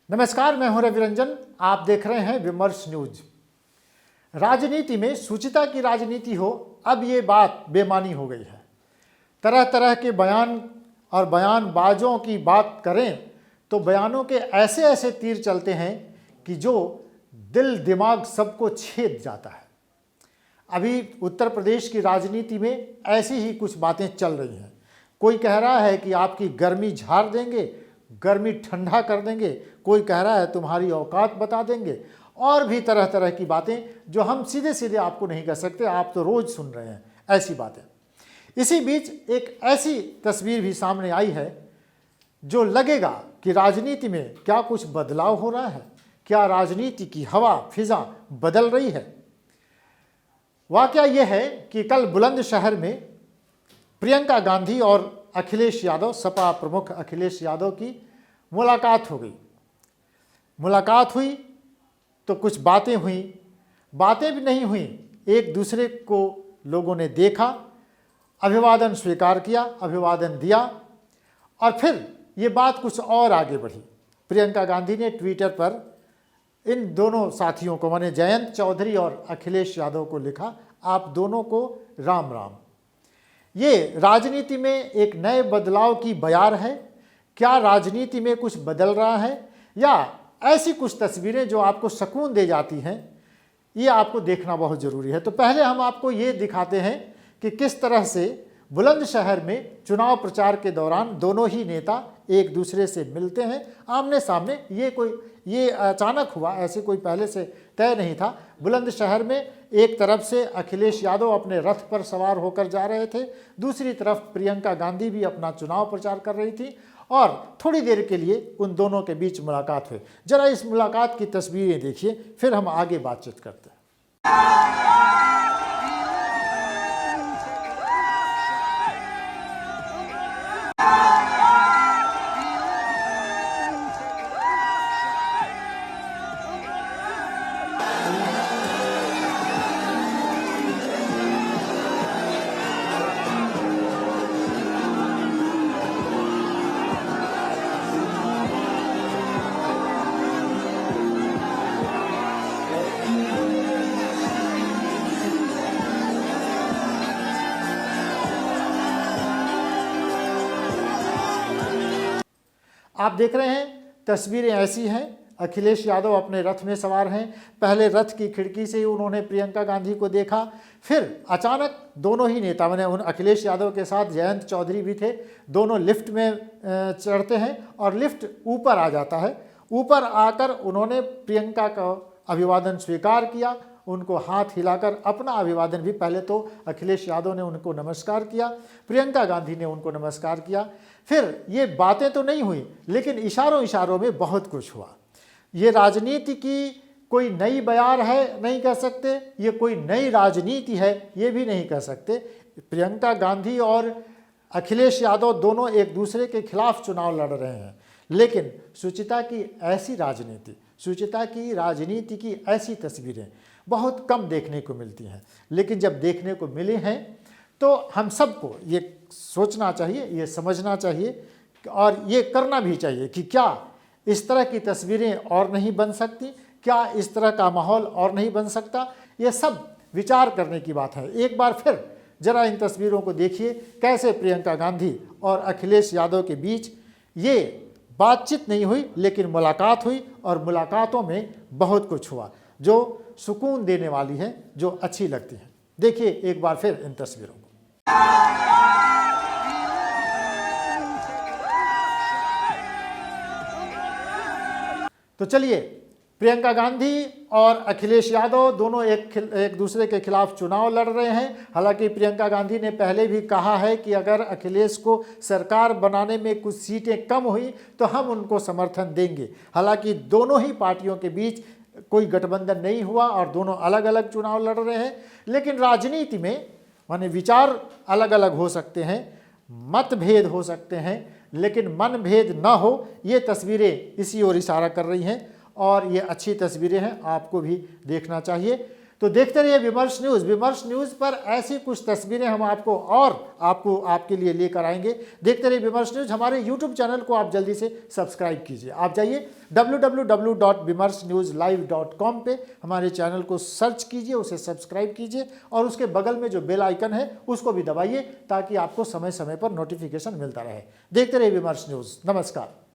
नमस्कार, मैं हूं रवि रंजन। आप देख रहे हैं विमर्श न्यूज। राजनीति में शुचिता की राजनीति हो, अब ये बात बेमानी हो गई है। तरह तरह के बयान और बयानबाजों की बात करें तो बयानों के ऐसे ऐसे तीर चलते हैं कि जो दिल दिमाग सबको छेद जाता है। अभी उत्तर प्रदेश की राजनीति में ऐसी ही कुछ बातें चल रही हैं। कोई कह रहा है कि आपकी गर्मी झाड़ देंगे, गर्मी ठंडा कर देंगे, कोई कह रहा है तुम्हारी औकात बता देंगे, और भी तरह तरह की बातें जो हम सीधे सीधे आपको नहीं कह सकते, आप तो रोज सुन रहे हैं ऐसी बातें। इसी बीच एक ऐसी तस्वीर भी सामने आई है जो लगेगा कि राजनीति में क्या कुछ बदलाव हो रहा है, क्या राजनीति की हवा फिजा बदल रही है। वाकया यह है कि कल बुलंदशहर में प्रियंका गांधी और अखिलेश यादव, सपा प्रमुख अखिलेश यादव की मुलाकात हो गई। मुलाकात हुई तो कुछ बातें हुई, बातें भी नहीं हुई, एक दूसरे को लोगों ने देखा, अभिवादन स्वीकार किया, अभिवादन दिया, और फिर ये बात कुछ और आगे बढ़ी। प्रियंका गांधी ने ट्विटर पर इन दोनों साथियों को, माने जयंत चौधरी और अखिलेश यादव को लिखा, आप दोनों को राम राम। ये राजनीति में एक नए बदलाव की बयार है। क्या राजनीति में कुछ बदल रहा है, या ऐसी कुछ तस्वीरें जो आपको सुकून दे जाती हैं, ये आपको देखना बहुत ज़रूरी है। तो पहले हम आपको ये दिखाते हैं कि किस तरह से बुलंदशहर में चुनाव प्रचार के दौरान दोनों ही नेता एक दूसरे से मिलते हैं आमने सामने। ये अचानक हुआ, ऐसे कोई पहले से तय नहीं था। बुलंदशहर में एक तरफ से अखिलेश यादव अपने रथ पर सवार होकर जा रहे थे, दूसरी तरफ प्रियंका गांधी भी अपना चुनाव प्रचार कर रही थी, और थोड़ी देर के लिए उन दोनों के बीच मुलाकात हुई। जरा इस मुलाकात की तस्वीरें देखिए, फिर हम आगे बातचीत करते हैं। आप देख रहे हैं तस्वीरें ऐसी हैं। अखिलेश यादव अपने रथ में सवार हैं। पहले रथ की खिड़की से ही उन्होंने प्रियंका गांधी को देखा, फिर अचानक दोनों ही नेता, मैंने उन अखिलेश यादव के साथ जयंत चौधरी भी थे, दोनों लिफ्ट में चढ़ते हैं और लिफ्ट ऊपर आ जाता है। ऊपर आकर उन्होंने प्रियंका का अभिवादन स्वीकार किया, उनको हाथ हिलाकर अपना अभिवादन भी, पहले तो अखिलेश यादव ने उनको नमस्कार किया, प्रियंका गांधी ने उनको नमस्कार किया। फिर ये बातें तो नहीं हुई, लेकिन इशारों इशारों में बहुत कुछ हुआ। ये राजनीति की कोई नई बयार है नहीं कह सकते, ये कोई नई राजनीति है ये भी नहीं कह सकते। प्रियंका गांधी और अखिलेश यादव दोनों एक दूसरे के खिलाफ चुनाव लड़ रहे हैं, लेकिन शुचिता की ऐसी राजनीति, शुचिता की राजनीति की ऐसी तस्वीरें बहुत कम देखने को मिलती हैं। लेकिन जब देखने को मिले हैं तो हम सबको ये सोचना चाहिए, ये समझना चाहिए और ये करना भी चाहिए कि क्या इस तरह की तस्वीरें और नहीं बन सकती, क्या इस तरह का माहौल और नहीं बन सकता। ये सब विचार करने की बात है। एक बार फिर जरा इन तस्वीरों को देखिए, कैसे प्रियंका गांधी और अखिलेश यादव के बीच ये बातचीत नहीं हुई, लेकिन मुलाकात हुई, और मुलाकातों में बहुत कुछ हुआ जो सुकून देने वाली है, जो अच्छी लगती है। देखिए एक बार फिर इन तस्वीरों को। तो चलिए, प्रियंका गांधी और अखिलेश यादव दोनों एक दूसरे के खिलाफ चुनाव लड़ रहे हैं। हालांकि प्रियंका गांधी ने पहले भी कहा है कि अगर अखिलेश को सरकार बनाने में कुछ सीटें कम हुई तो हम उनको समर्थन देंगे। हालांकि दोनों ही पार्टियों के बीच कोई गठबंधन नहीं हुआ और दोनों अलग अलग चुनाव लड़ रहे हैं, लेकिन राजनीति में माने विचार अलग अलग हो सकते हैं, मतभेद हो सकते हैं, लेकिन मनभेद न हो, ये तस्वीरें इसी ओर इशारा कर रही हैं, और ये अच्छी तस्वीरें हैं, आपको भी देखना चाहिए। तो देखते रहिए विमर्श न्यूज़। विमर्श न्यूज़ पर ऐसी कुछ तस्वीरें हम आपके लिए लेकर आएंगे। देखते रहिए विमर्श न्यूज़। हमारे यूट्यूब चैनल को आप जल्दी से सब्सक्राइब कीजिए। आप जाइए www.vimarsnewslive.com पे हमारे चैनल को सर्च कीजिए, उसे सब्सक्राइब कीजिए और उसके बगल में जो बेल आइकन है उसको भी दबाइए ताकि आपको समय समय पर नोटिफिकेशन मिलता रहे। देखते रहिए विमर्श न्यूज़। नमस्कार।